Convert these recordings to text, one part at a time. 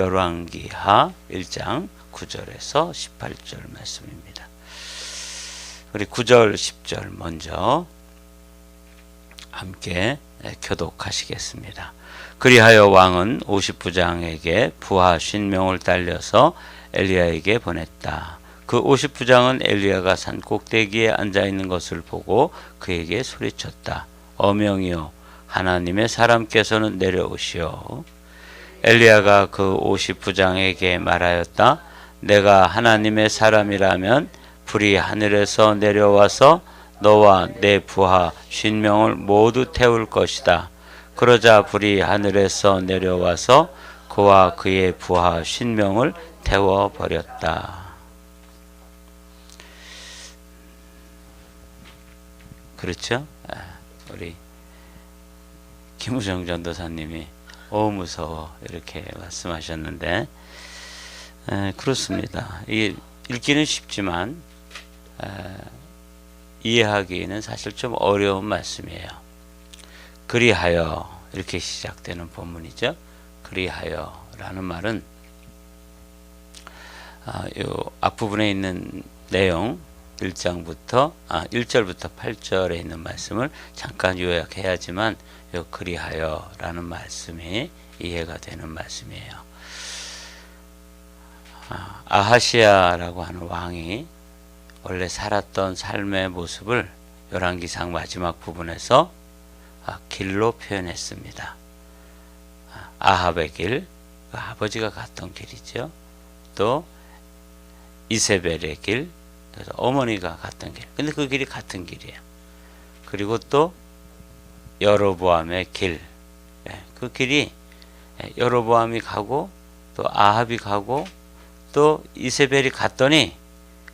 열왕기하 1장 9절에서 18절 말씀입니다. 우리 9절 10절 먼저 함께 교독하시겠습니다. 그리하여 왕은 50부장에게 부하 50명을 달려서 엘리야에게 보냈다. 그 50부장은 엘리야가 산 꼭대기에 앉아있는 것을 보고 그에게 소리쳤다. 어명이여, 하나님의 사람께서는 내려오시오. 엘리야가 그 50부장에게 말하였다. 내가 하나님의 사람이라면 불이 하늘에서 내려와서 너와 내 부하 50명을 모두 태울 것이다. 그러자 불이 하늘에서 내려와서 그와 그의 부하 50명을 태워버렸다. 그렇죠? 우리 김우정 전도사님이 무서워 이렇게 말씀하셨는데, 그렇습니다. 이게 읽기는 쉽지만 이해하기에는 사실 좀 어려운 말씀이에요. 그리하여 이렇게 시작되는 본문이죠. 그리하여 라는 말은 요 앞부분에 있는 내용 1절부터 8절에 있는 말씀을 잠깐 요약해야지만 요 그리하여 라는 말씀이 이해가 되는 말씀이에요. 아하시아라고 하는 왕이 원래 살았던 삶의 모습을 열왕기상 마지막 부분에서 길로 표현했습니다. 아합의 길, 아버지가 갔던 길이죠. 또 이세벨의 길, 그래서 어머니가 갔던 길. 근데 그 길이 같은 길이에요. 그리고 또 여로보암의 길, 그 길이 여로보암이 가고 또 아합이 가고 또 이세벨이 갔더니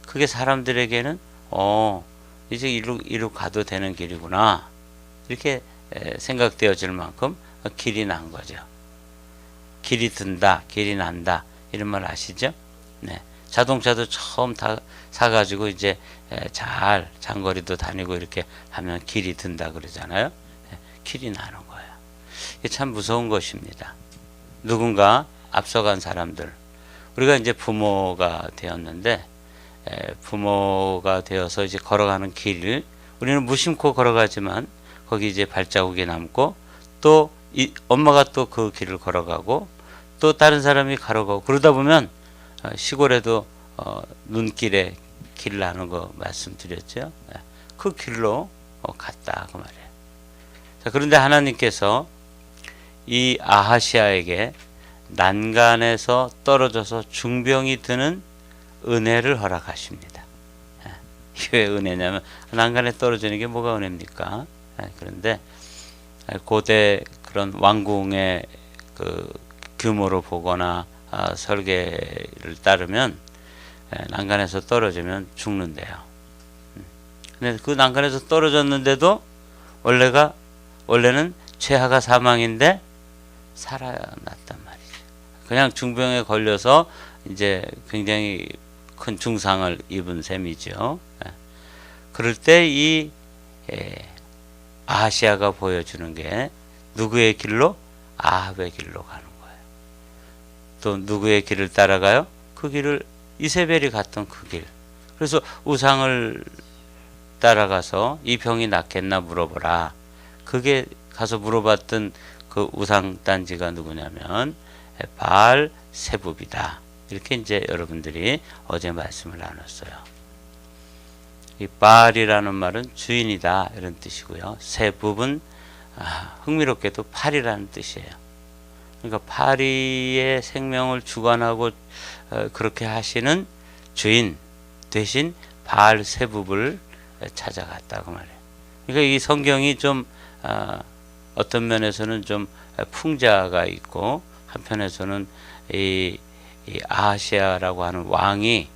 그게 사람들에게는 이제 이리로 가도 되는 길이구나 이렇게 생각되어질 만큼 길이 난 거죠. 길이 든다, 길이 난다 이런 말 아시죠? 네. 자동차도 처음 사가지고 이제 잘 장거리도 다니고 이렇게 하면 길이 든다 그러잖아요. 길이 나는 거예요. 이게 참 무서운 것입니다. 누군가 앞서간 사람들, 우리가 이제 부모가 되었는데 부모가 되어서 이제 걸어가는 길을 우리는 무심코 걸어가지만 거기 이제 발자국이 남고 또 엄마가 또 그 길을 걸어가고 또 다른 사람이 걸어가고 그러다 보면 시골에도 눈길에 길 나는 거 말씀드렸죠. 그 길로 갔다 그 말이에요. 자, 그런데 하나님께서 이 아하시아에게 난간에서 떨어져서 중병이 드는 은혜를 허락하십니다. 이게 왜 은혜냐면 난간에 떨어지는 게 뭐가 은혜입니까? 그런데 고대 그런 왕궁의 그 규모로 보거나 설계를 따르면 난간에서 떨어지면 죽는데요. 근데 그 난간에서 떨어졌는데도 원래는 최하가 사망인데 살아났단 말이죠. 그냥 중병에 걸려서 이제 굉장히 큰 중상을 입은 셈이죠. 그럴 때 이 아하시아가 보여주는 게 누구의 길로? 아합의 길로 가는 거예요. 또 누구의 길을 따라가요? 그 길을 이세벨이 갔던 그 길. 그래서 우상을 따라가서 이 병이 낫겠나 물어보라. 그게 가서 물어봤던 그 우상 단지가 누구냐면 바알 세붑이다. 이렇게 이제 여러분들이 어제 말씀을 나눴어요. 이 바알이라는 말은 주인이다 이런 뜻이고요. 세붑은 흥미롭게도 파리라는 뜻이에요. 그러니까 파리의 생명을 주관하고 그렇게 하시는 주인 대신 바알 세붑을 찾아갔다고 말해요. 그러니까 이 성경이 좀 어떤 면에서는 좀 풍자가 있고 한편에서는 이 아하시아라고 하는 왕이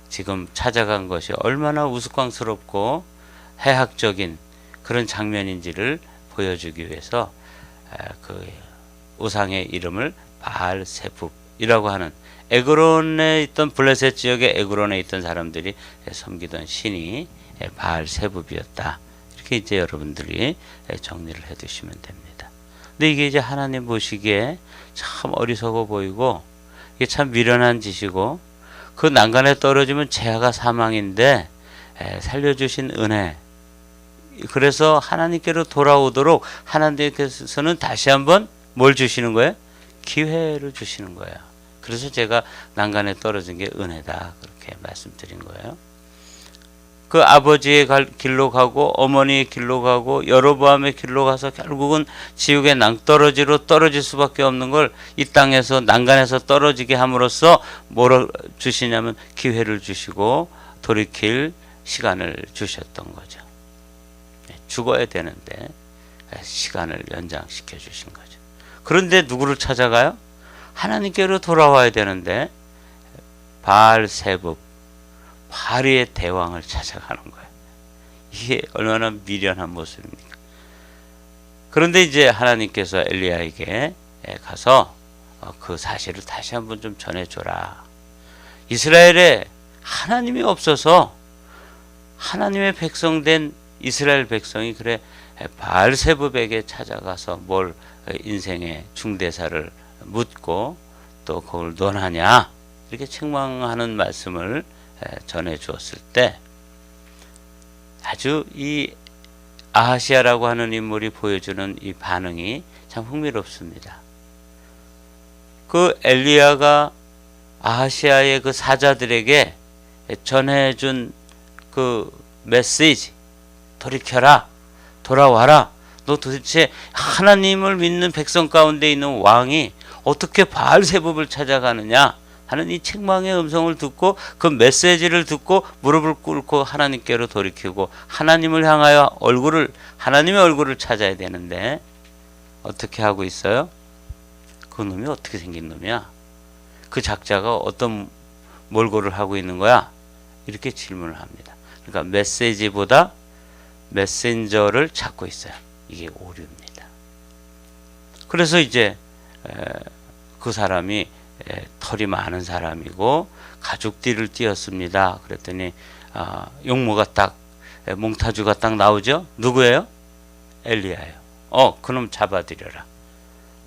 지금 찾아간 것이 얼마나 우스꽝스럽고 해학적인 그런 장면인지를 보여주기 위해서 그 우상의 이름을 바알 세붑이라고 하는 에그론에 있던 블레셋 지역의 에그론에 있던 사람들이 섬기던 신이 바알 세붑이었다. 이렇게 이제 여러분들이 정리를 해 두시면 됩니다. 근데 이게 이제 하나님 보시기에 참 어리석어 보이고 이게 참 미련한 짓이고 그 난간에 떨어지면 재하가 사망인데 살려주신 은혜. 그래서 하나님께로 돌아오도록 하나님께서는 다시 한번 뭘 주시는 거예요? 기회를 주시는 거예요. 그래서 제가 난간에 떨어진 게 은혜다 그렇게 말씀드린 거예요. 그 아버지의 길로 가고 어머니의 길로 가고 여로보암의 길로 가서 결국은 지옥의 낭떠러지로 떨어질 수밖에 없는 걸 이 땅에서 난간에서 떨어지게 함으로써 뭐로 주시냐면 기회를 주시고 돌이킬 시간을 주셨던 거죠. 죽어야 되는데 시간을 연장시켜 주신 거죠. 그런데 누구를 찾아가요? 하나님께로 돌아와야 되는데 바알세붑 바리의 대왕을 찾아가는 거예요. 이게 얼마나 미련한 모습입니까? 그런데 이제 하나님께서 엘리야에게 가서 그 사실을 다시 한번 좀 전해줘라. 이스라엘에 하나님이 없어서 하나님의 백성된 이스라엘 백성이 그래 바알세붑에게 찾아가서 뭘 인생의 중대사를 묻고 또 그걸 논하냐 이렇게 책망하는 말씀을 전해 주었을 때 아주 이 아하시아라고 하는 인물이 보여주는 이 반응이 참 흥미롭습니다. 그 엘리야가 아하시아의 그 사자들에게 전해준 그 메시지, 돌이켜라, 돌아와라. 너 도대체 하나님을 믿는 백성 가운데 있는 왕이 어떻게 바알세붑을 찾아가느냐 하는 이 책망의 음성을 듣고 그 메시지를 듣고 무릎을 꿇고 하나님께로 돌이키고 하나님을 향하여 하나님의 얼굴을 찾아야 되는데 어떻게 하고 있어요? 그 놈이 어떻게 생긴 놈이야? 그 작자가 어떤 몰골을 하고 있는 거야? 이렇게 질문을 합니다. 그러니까 메시지보다 메신저를 찾고 있어요. 이게 오류입니다. 그래서 이제 그 사람이 털이 많은 사람이고 가죽띠를 띄었습니다. 그랬더니 용모가 딱 몽타주가 딱 나오죠. 누구예요? 엘리야예요. 그놈 잡아들여라.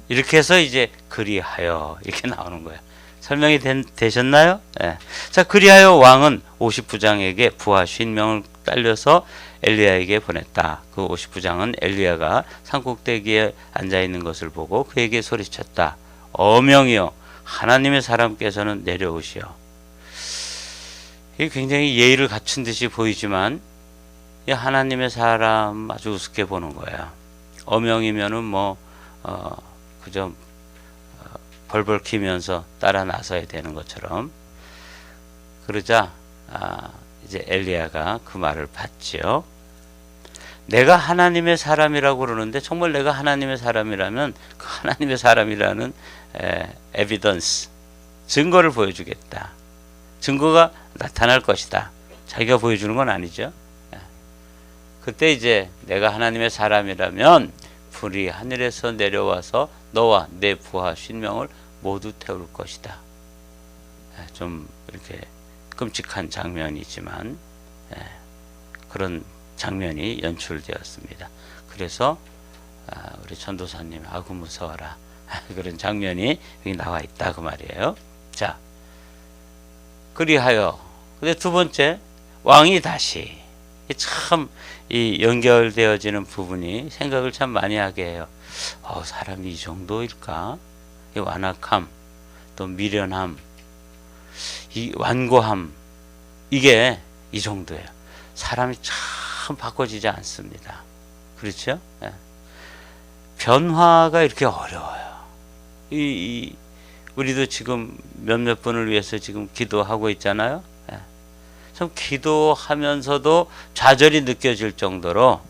이렇게 해서 이제 그리하여 이렇게 나오는 거예요. 설명이 되셨나요? 네. 자, 그리하여 왕은 50부장에게 부하 50명을 딸려서 엘리야에게 보냈다. 그 50부장은 엘리야가 산꼭대기에 앉아있는 것을 보고 그에게 소리쳤다. 어명이여 하나님의 사람께서는 내려오시오. 이게 굉장히 예의를 갖춘 듯이 보이지만 하나님의 사람 아주 우습게 보는 거야. 어명이면은 그저 벌벌 키면서 따라 나서야 되는 것처럼. 그러자 이제 엘리야가 그 말을 받지요. 내가 하나님의 사람이라고 그러는데 정말 내가 하나님의 사람이라면 그 하나님의 사람이라는 에비던스, 증거를 보여주겠다. 증거가 나타날 것이다. 자기가 보여주는 건 아니죠. 그때 이제 내가 하나님의 사람이라면 불이 하늘에서 내려와서 너와 내 부하 50명을 모두 태울 것이다. 좀 이렇게 끔찍한 장면이지만 그런 장면이 연출되었습니다. 그래서 우리 전도사님 아구 무서워라 그런 장면이 여기 나와 있다 그 말이에요. 자, 그리하여 근데 두 번째 왕이 다시 참 이 연결되어지는 부분이 생각을 참 많이 하게 해요. 사람이 이 정도일까? 이 완악함, 또 미련함, 이 완고함, 이게 이 정도예요. 사람이 참 바꿔지지 않습니다. 그렇죠? 예. 변화가 이렇게 어려워요. 우리도 지금 몇몇 분을 위해서 지금 기도하고 있잖아요. 예. 참 기도하면서도 좌절이 느껴질 정도로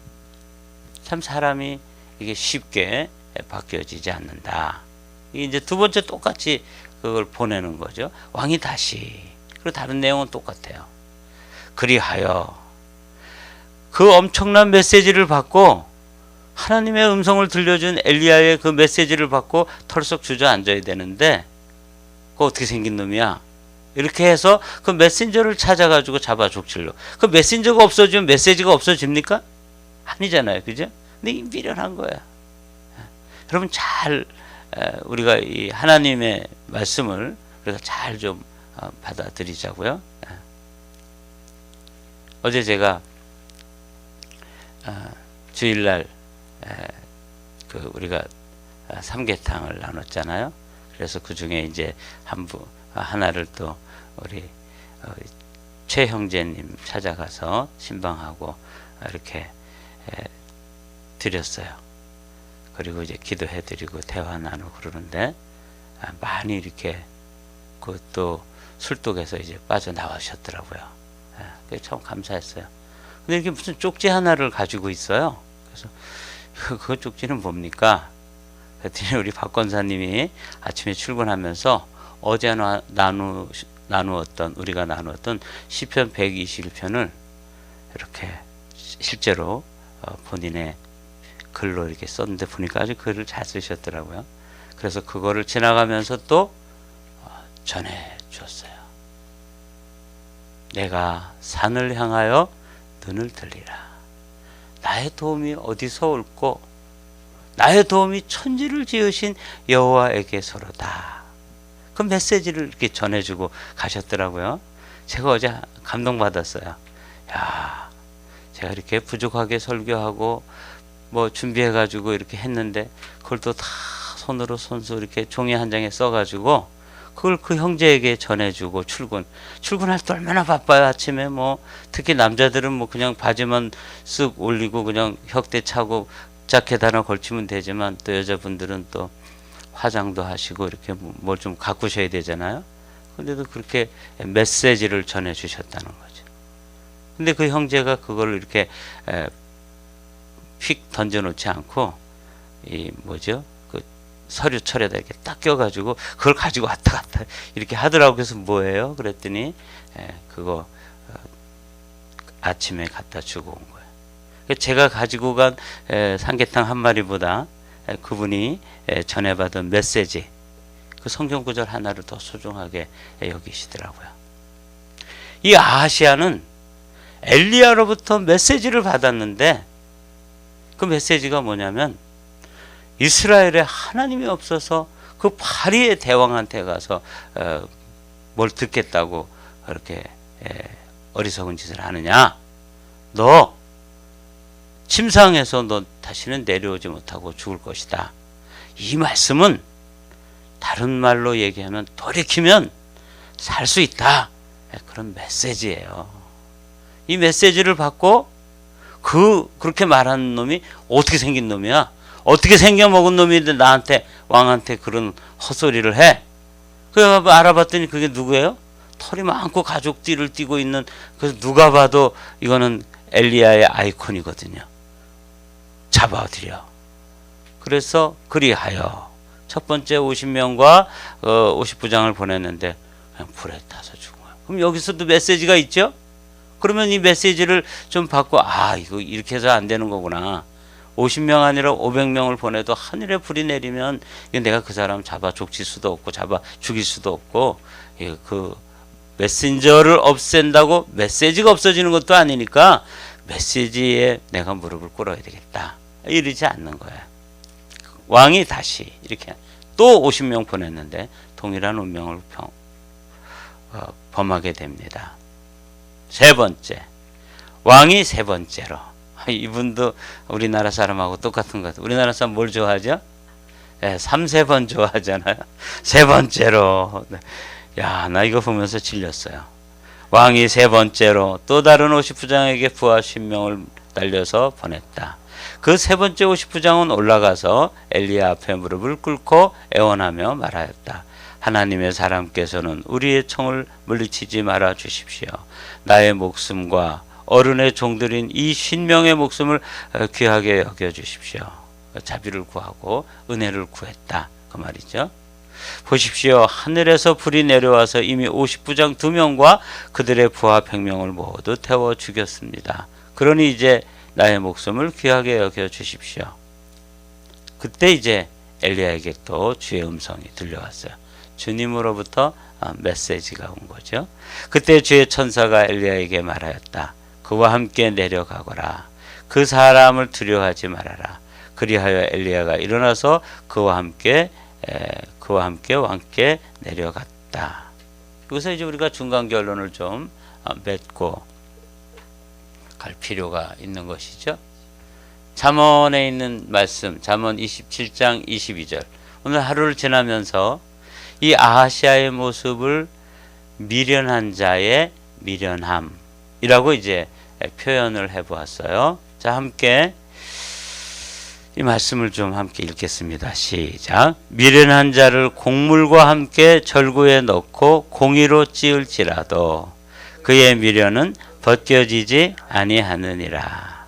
참 사람이 이게 쉽게 바뀌어지지 않는다. 이게 이제 두 번째 똑같이 그걸 보내는 거죠. 왕이 다시. 그리고 다른 내용은 똑같아요. 그리하여 그 엄청난 메시지를 받고 하나님의 음성을 들려준 엘리야의 그 메시지를 받고 털썩 주저앉아야 되는데 그거 어떻게 생긴 놈이야? 이렇게 해서 그 메신저를 찾아가지고 잡아 족질러. 그 메신저가 없어지면 메시지가 없어집니까? 아니잖아요. 그죠? 근데 미련한 거야. 여러분 잘 우리가 이 하나님의 말씀을 그래서 잘 좀 받아들이자고요. 어제 제가 주일날 우리가 삼계탕을 나눴잖아요. 그래서 그 중에 이제 하나를 또 우리 최 형제님 찾아가서 신방하고 이렇게 드렸어요. 그리고 이제 기도해드리고 대화 나누고 그러는데 많이 이렇게 또 술독에서 이제 빠져나오셨더라고요. 그게 참 감사했어요. 근데 이렇게 무슨 쪽지 하나를 가지고 있어요. 그래서 그 쪽지는 뭡니까? 그랬더니 우리 박 권사님이 아침에 출근하면서 어제 우리가 나누었던 시편 121편을 이렇게 실제로 본인의 글로 이렇게 썼는데 보니까 아주 글을 잘 쓰셨더라고요. 그래서 그거를 지나가면서 또 전해 주었어요. 내가 산을 향하여 눈을 들리라. 나의 도움이 어디서 올꼬? 나의 도움이 천지를 지으신 여호와에게서로다. 그 메시지를 이렇게 전해주고 가셨더라고요. 제가 어제 감동받았어요. 야, 제가 이렇게 부족하게 설교하고 뭐 준비해가지고 이렇게 했는데 그걸 또 다 손으로 손수 이렇게 종이 한 장에 써가지고 그걸 그 형제에게 전해주고 출근할 때 얼마나 바빠요. 아침에 뭐 특히 남자들은 뭐 그냥 바지만 쓱 올리고 그냥 혁대 차고 자켓 하나 걸치면 되지만 또 여자분들은 또 화장도 하시고 이렇게 뭘 좀 가꾸셔야 되잖아요. 근데도 그렇게 메시지를 전해주셨다는 거죠. 근데 그 형제가 그걸 이렇게 휙 던져놓지 않고 그 서류철에다 이렇게 딱 껴가지고 그걸 가지고 왔다 갔다 이렇게 하더라고. 그래서 뭐예요? 그랬더니 그거 아침에 갖다 주고 온 거예요. 제가 가지고 간 삼계탕 한 마리보다 그분이 전해받은 메시지, 그 성경 구절 하나를 더 소중하게 여기시더라고요. 이 아하시아는 엘리야로부터 메시지를 받았는데 그 메시지가 뭐냐면 이스라엘에 하나님이 없어서 그 파리의 대왕한테 가서 뭘 듣겠다고 그렇게 어리석은 짓을 하느냐? 너 침상에서 너 다시는 내려오지 못하고 죽을 것이다. 이 말씀은 다른 말로 얘기하면 돌이키면 살 수 있다. 그런 메시지예요. 이 메시지를 받고 그렇게 말하는 놈이 어떻게 생긴 놈이야? 어떻게 생겨먹은 놈인데 나한테 왕한테 그런 헛소리를 해? 그래 알아봤더니 그게 누구예요? 털이 많고 가죽띠를 띠고 있는, 그래서 누가 봐도 이거는 엘리야의 아이콘이거든요. 잡아들여. 그래서 그리하여 첫 번째 50명과 50부장을 보냈는데 그냥 불에 타서 죽은 거예요. 그럼 여기서도 메시지가 있죠? 그러면 이 메시지를 좀 받고 이거 이렇게 해서 안 되는 거구나. 50명 아니라 500명을 보내도 하늘에 불이 내리면 내가 그 사람 잡아 족칠 수도 없고 잡아 죽일 수도 없고, 그 메신저를 없앤다고 메시지가 없어지는 것도 아니니까 메시지에 내가 무릎을 꿇어야 되겠다. 이러지 않는 거예요. 왕이 다시 이렇게 또 50명 보냈는데 동일한 운명을 범하게 됩니다. 세 번째, 왕이 세 번째로, 이분도 우리나라 사람하고 똑같은 것 같아요. 우리나라 사람 뭘 좋아하죠? 3세번 좋아하잖아요. 세 번째로. 야, 나 이거 보면서 질렸어요. 왕이 세 번째로 또 다른 50부장에게 부하 10명을 날려서 보냈다. 그 세 번째 50부장은 올라가서 엘리야 앞에 무릎을 꿇고 애원하며 말하였다. 하나님의 사람께서는 우리의 청을 물리치지 말아 주십시오. 나의 목숨과 어른의 종들인 이 50명의 목숨을 귀하게 여겨 주십시오. 자비를 구하고 은혜를 구했다. 그 말이죠. 보십시오. 하늘에서 불이 내려와서 이미 50부장 2명과 그들의 부하 100명을 모두 태워 죽였습니다. 그러니 이제 나의 목숨을 귀하게 여겨 주십시오. 그때 이제 엘리야에게 또 주의 음성이 들려왔어요. 주님으로부터 메시지가 온 거죠. 그때 주의 천사가 엘리야에게 말하였다. 그와 함께 내려가거라. 그 사람을 두려워하지 말아라. 그리하여 엘리야가 일어나서 그와 함께 왕께 내려갔다. 말하였다. 여기서 이제 우리가 중간 결론을 좀 맺고 갈 필요가 있는 것이죠. 잠언에 있는 말씀, 잠언 27장 22절. 오늘 하루를 지나면서 이 아하시아의 모습을 미련한 자의 미련함이라고 이제 표현을 해보았어요. 자, 함께 이 말씀을 좀 함께 읽겠습니다. 시작. 미련한 자를 곡물과 함께 절구에 넣고 공의로 찌을지라도 그의 미련은 벗겨지지 아니하느니라.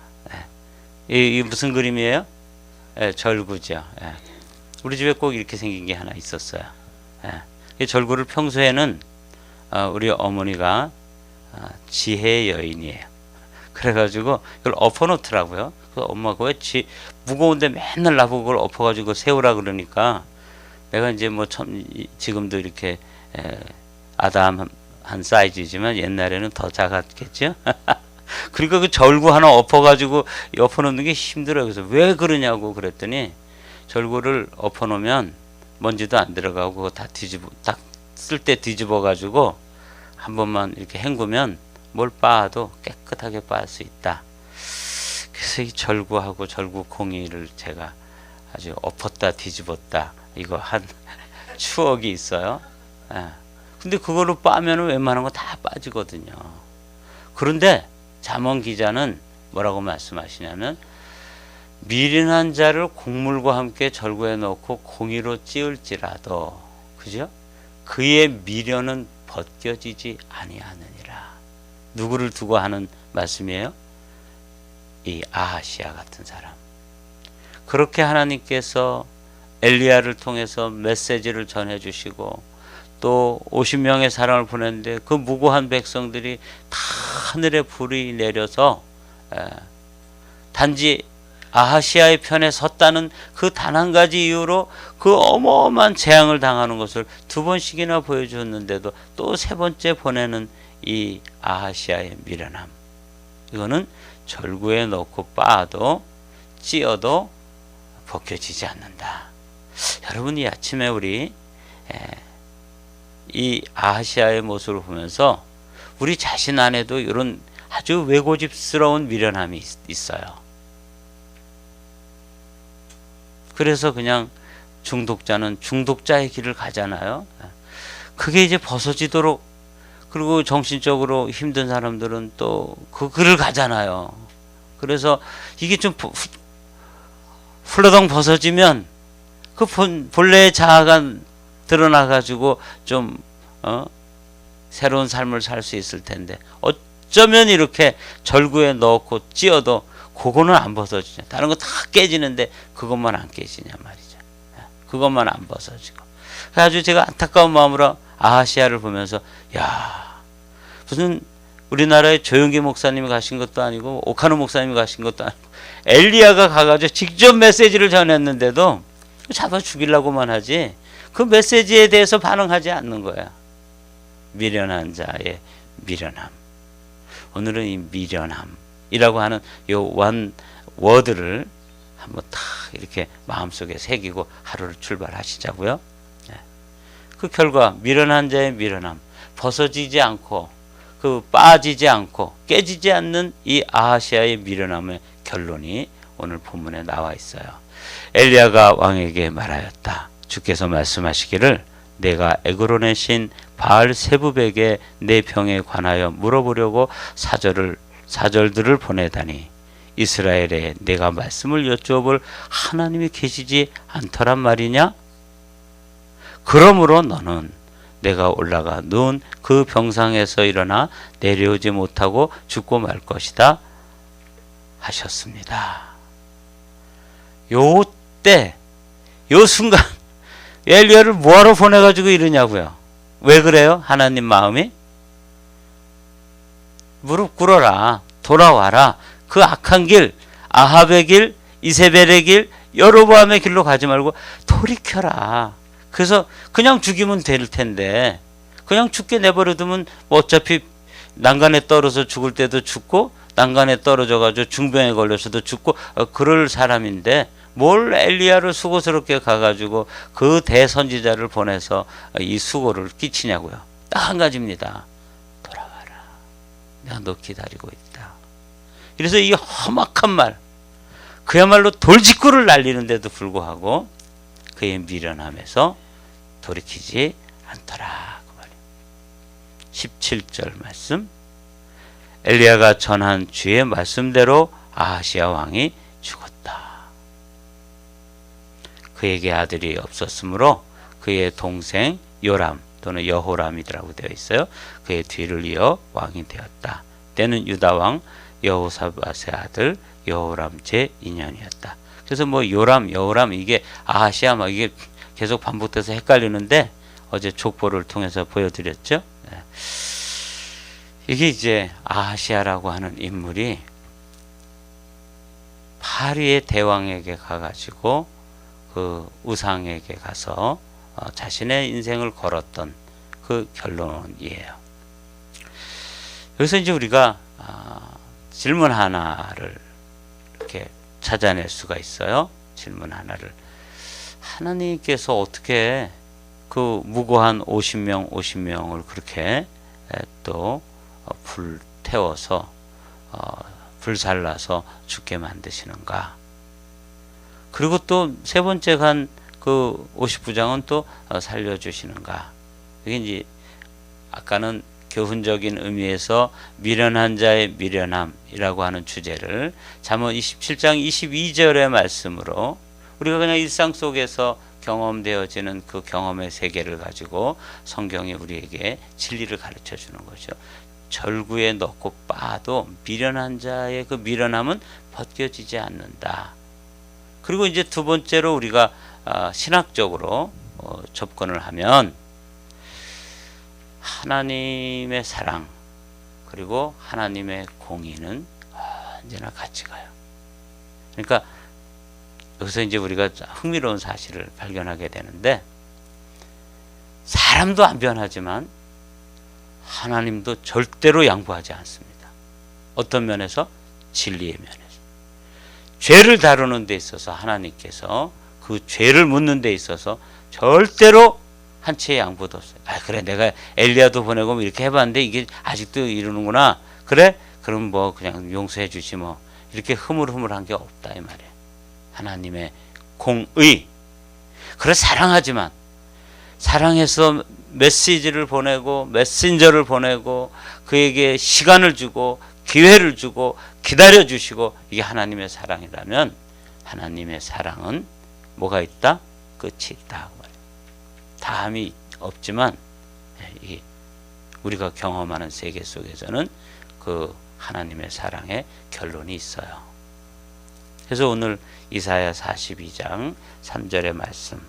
이 무슨 그림이에요? 절구죠. 우리 집에 꼭 이렇게 생긴 게 하나 있었어요. 이 절구를 평소에는 우리 어머니가 지혜의 여인이에요. 그래가지고 이걸 엎어놓더라고요. 엄마가 왜 무거운데 맨날 나보고 그걸 엎어가지고 세우라 그러니까 내가 이제 뭐 지금도 이렇게 아담한 사이즈지만 옛날에는 더 작았겠죠. 그러니까 그 절구 하나 엎어가지고 엎어놓는 게 힘들어요. 그래서 왜 그러냐고 그랬더니 절구를 엎어놓으면 먼지도 안 들어가고 그거 다 딱 쓸 때 뒤집어가지고 한 번만 이렇게 헹구면 뭘 빻아도 깨끗하게 빻을 수 있다. 그래서 이 절구하고 절구콩이를 제가 아주 엎었다 뒤집었다 이거 한 추억이 있어요. 근데 그걸로 빻으면 웬만한 거 다 빠지거든요. 그런데 잠언 기자는 뭐라고 말씀하시냐면 미련한 자를 곡물과 함께 절구에 넣고 공의로 찌을지라도 그죠? 그의 미련은 벗겨지지 아니하느니라. 누구를 두고 하는 말씀이에요? 이 아하시아 같은 사람. 그렇게 하나님께서 엘리야를 통해서 메시지를 전해주시고 또 50명의 사람을 보냈는데 그 무고한 백성들이 다 하늘에 불이 내려서 단지 아하시아의 편에 섰다는 그 단 한 가지 이유로 그 어마어마한 재앙을 당하는 것을 두 번씩이나 보여줬는데도 또 세 번째 보내는 이 아하시아의 미련함. 이거는 절구에 넣고 빻아도 찧어도 벗겨지지 않는다. 여러분, 이 아침에 우리 이 아하시아의 모습을 보면서 우리 자신 안에도 이런 아주 외고집스러운 미련함이 있어요. 그래서 그냥 중독자는 중독자의 길을 가잖아요. 그게 이제 벗어지도록, 그리고 정신적으로 힘든 사람들은 또 그 길을 가잖아요. 그래서 이게 좀 훌러덩 벗어지면 그 본래의 자아가 드러나가지고 좀 새로운 삶을 살 수 있을 텐데 어쩌면 이렇게 절구에 넣고 찧어도 그거는 안 벗어지냐. 다른 거 다 깨지는데 그것만 안 깨지냐 말이죠. 그것만 안 벗어지고. 아주 제가 안타까운 마음으로 아하시아를 보면서 야, 무슨 우리나라에 조영기 목사님이 가신 것도 아니고 오카노 목사님이 가신 것도 아니고 엘리야가 가가지고 직접 메시지를 전했는데도 잡아 죽이려고만 하지 그 메시지에 대해서 반응하지 않는 거야. 미련한 자의 미련함. 오늘은 이 미련함이라고 하는 요 원 워드를 한번 탁 이렇게 마음속에 새기고 하루를 출발하시자고요. 그 결과 미련한 자의 미련함, 벗어지지 않고 그 빠지지 않고 깨지지 않는 이 아하시아의 미련함의 결론이 오늘 본문에 나와 있어요. 엘리야가 왕에게 말하였다. 주께서 말씀하시기를 내가 에그론의 신 바알세붑에게 내 병에 관하여 물어보려고 사절들을 보내다니 이스라엘에 내가 말씀을 여쭈어볼 하나님이 계시지 않더란 말이냐? 그러므로 너는 내가 올라가 누운 그 병상에서 일어나 내려오지 못하고 죽고 말 것이다 하셨습니다. 요때 요 순간 엘리야를 뭐하러 보내가지고 이러냐고요. 왜 그래요? 하나님 마음이 무릎 꿇어라, 돌아와라. 그 악한 길, 아합의 길, 이세벨의 길, 여로보암의 길로 가지 말고 돌이켜라. 그래서 그냥 죽이면 될 텐데 그냥 죽게 내버려두면 뭐 어차피 난간에 떨어져 죽을 때도 죽고 난간에 떨어져 가지고 중병에 걸려서도 죽고 그럴 사람인데 뭘 엘리야를 수고스럽게 가가지고 그 대선지자를 보내서 이 수고를 끼치냐고요. 딱 한 가지입니다. 돌아와라. 내가 너 기다리고 있다. 그래서 이 험악한 말, 그야말로 돌직구를 날리는데도 불구하고 그의 미련함에서 돌이키지 않더라. 그 말이에요. 17절 말씀. 엘리야가 전한 주의 말씀대로 아하시야 왕이 죽었다. 그에게 아들이 없었으므로 그의 동생 요람 또는 여호람이라고 되어 있어요. 그의 뒤를 이어 왕이 되었다. 때는 유다 왕 여호사밧의 아들 여호람 제2년이었다. 그래서 뭐 요람, 여호람 이게 아하시야 막 이게 계속 반복돼서 헷갈리는데 어제 족보를 통해서 보여드렸죠. 이게 이제 아하시야라고 하는 인물이 파리의 대왕에게 가가지고 그 우상에게 가서 자신의 인생을 걸었던 그 결론이에요. 여기서 이제 우리가 질문 하나를 이렇게 찾아낼 수가 있어요. 질문 하나를. 하나님께서 어떻게 그 무고한 50명을 그렇게 또 불태워서 불살라서 죽게 만드시는가? 그리고 또 세 번째 간 그 50부장은 또 살려주시는가? 이게 이제 아까는 교훈적인 의미에서 미련한 자의 미련함이라고 하는 주제를 잠언 27장 22절의 말씀으로 우리가 그냥 일상 속에서 경험되어지는 그 경험의 세계를 가지고 성경이 우리에게 진리를 가르쳐 주는 거죠. 절구에 넣고 빠도 미련한 자의 그 미련함은 벗겨지지 않는다. 그리고 이제 두 번째로 우리가 신학적으로 접근을 하면 하나님의 사랑 그리고 하나님의 공의는 언제나 같이 가요. 그러니까 여기서 이제 우리가 흥미로운 사실을 발견하게 되는데 사람도 안 변하지만 하나님도 절대로 양보하지 않습니다. 어떤 면에서? 진리의 면에서. 죄를 다루는 데 있어서 하나님께서 그 죄를 묻는 데 있어서 절대로 한 채의 양보도 없어요. 그래 내가 엘리야도 보내고 뭐 이렇게 해봤는데 이게 아직도 이러는구나. 그래? 그럼 뭐 그냥 용서해 주지 뭐. 이렇게 흐물흐물한 게 없다 이 말이에요. 하나님의 공의. 그래 사랑하지만 사랑해서 메시지를 보내고 메신저를 보내고 그에게 시간을 주고 기회를 주고 기다려 주시고 이게 하나님의 사랑이라면 하나님의 사랑은 뭐가 있다? 끝이 있다. 다함이 없지만 우리가 경험하는 세계 속에서는 그 하나님의 사랑의 결론이 있어요. 그래서 오늘 이사야 42장 3절의 말씀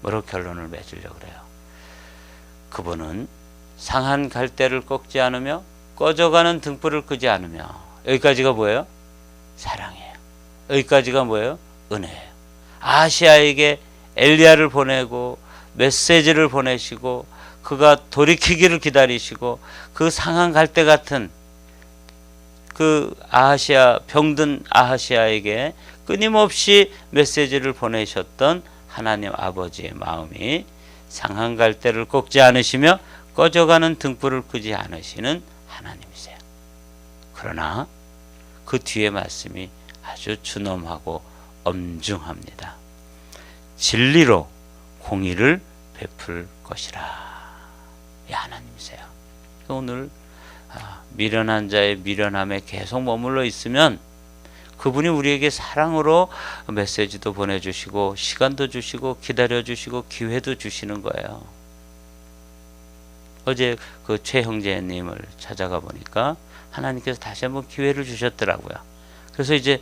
뭐로 결론을 맺으려고 그래요? 그분은 상한 갈대를 꺾지 않으며 꺼져가는 등불을 끄지 않으며 여기까지가 뭐예요? 사랑이에요. 여기까지가 뭐예요? 은혜예요. 아시아에게 엘리야를 보내고 메시지를 보내시고 그가 돌이키기를 기다리시고 그 상한 갈대 같은 그 아하시아 병든 아하시아에게 끊임없이 메시지를 보내셨던 하나님 아버지의 마음이 상한 갈대를 꺾지 않으시며 꺼져가는 등불을 끄지 않으시는 하나님이세요. 그러나 그 뒤에 말씀이 아주 준엄하고 엄중합니다. 진리로 공의를 베풀 것이라. 이 하나님이세요. 오늘 미련한 자의 미련함에 계속 머물러 있으면 그분이 우리에게 사랑으로 메시지도 보내주시고 시간도 주시고 기다려주시고 기회도 주시는 거예요. 어제 그 최 형제님을 찾아가 보니까 하나님께서 다시 한번 기회를 주셨더라고요. 그래서 이제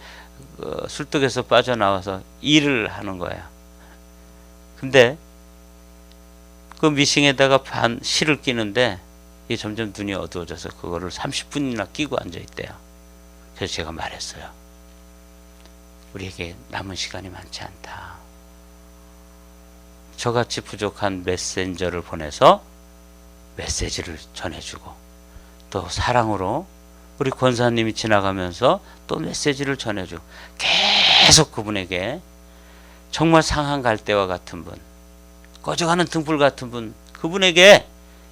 술독에서 빠져나와서 일을 하는 거예요. 근데 그 미싱에다가 실을 끼는데 이게 점점 눈이 어두워져서 그거를 30분이나 끼고 앉아있대요. 그래서 제가 말했어요. 우리에게 남은 시간이 많지 않다. 저같이 부족한 메신저를 보내서 메시지를 전해주고 또 사랑으로 우리 권사님이 지나가면서 또 메시지를 전해주고 계속 그분에게 정말 상한 갈대와 같은 분, 꺼져가는 등불 같은 분, 그분에게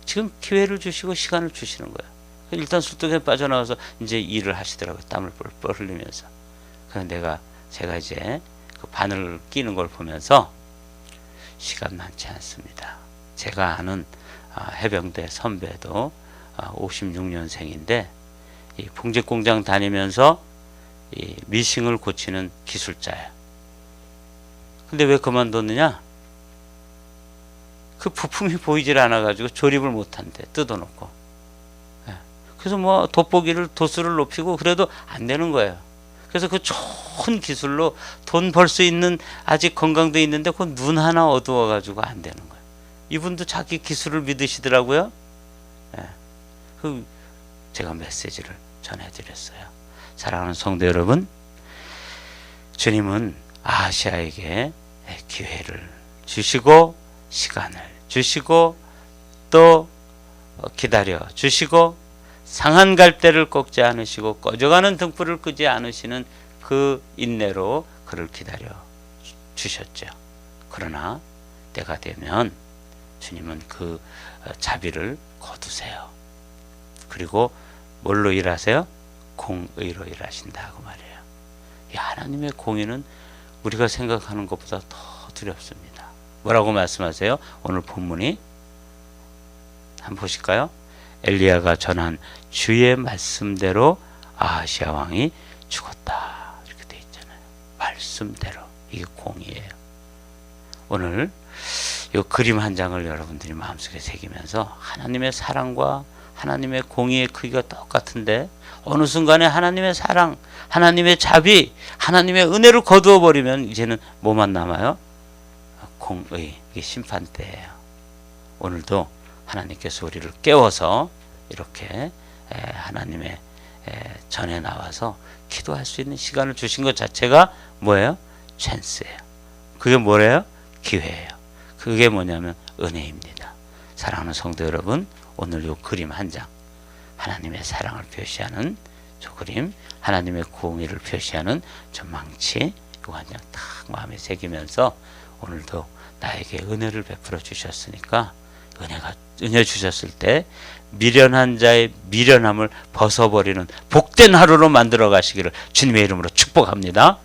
지금 기회를 주시고 시간을 주시는 거예요. 일단 술독에 빠져나와서 이제 일을 하시더라고요. 땀을 뻘뻘 흘리면서. 그래서 제가 이제 그 바늘 끼는 걸 보면서 시간 많지 않습니다. 제가 아는 해병대 선배도 56년생인데 이 봉제공장 다니면서 이 미싱을 고치는 기술자예요. 근데 왜 그만뒀느냐? 그 부품이 보이질 않아가지고 조립을 못한대. 뜯어놓고. 그래서 뭐 돋보기를 도수를 높이고 그래도 안 되는 거예요. 그래서 그 좋은 기술로 돈 벌 수 있는 아직 건강도 있는데 그 눈 하나 어두워가지고 안 되는 거예요. 이분도 자기 기술을 믿으시더라고요. 그 제가 메시지를 전해드렸어요. 사랑하는 성도 여러분, 주님은 아시아에게 기회를 주시고 시간을 주시고 또 기다려 주시고 상한 갈대를 꺾지 않으시고 꺼져가는 등불을 끄지 않으시는 그 인내로 그를 기다려 주셨죠. 그러나 때가 되면 주님은 그 자비를 거두세요. 그리고 뭘로 일하세요? 공의로 일하신다고 말이에요. 이 하나님의 공의는 우리가 생각하는 것보다 더 두렵습니다. 뭐라고 말씀하세요? 오늘 본문이 한번 보실까요? 엘리야가 전한 주의 말씀대로 아하시아 왕이 죽었다. 이렇게 돼 있잖아요. 말씀대로. 이게 공의예요. 오늘 이 그림 한 장을 여러분들이 마음속에 새기면서 하나님의 사랑과 하나님의 공의의 크기가 똑같은데 어느 순간에 하나님의 사랑, 하나님의 자비, 하나님의 은혜를 거두어 버리면 이제는 뭐만 남아요? 공의. 이게 심판대예요. 오늘도 하나님께서 우리를 깨워서 이렇게 하나님의 전에 나와서 기도할 수 있는 시간을 주신 것 자체가 뭐예요? 찬스예요. 그게 뭐래요? 기회예요. 그게 뭐냐면 은혜입니다. 사랑하는 성도 여러분, 오늘 이 그림 한 장, 하나님의 사랑을 표시하는 저 그림, 하나님의 공의를 표시하는 저 망치, 이거 한 장 딱 마음에 새기면서 오늘도 나에게 은혜를 베풀어 주셨으니까 은혜 주셨을 때 미련한 자의 미련함을 벗어버리는 복된 하루로 만들어 가시기를 주님의 이름으로 축복합니다.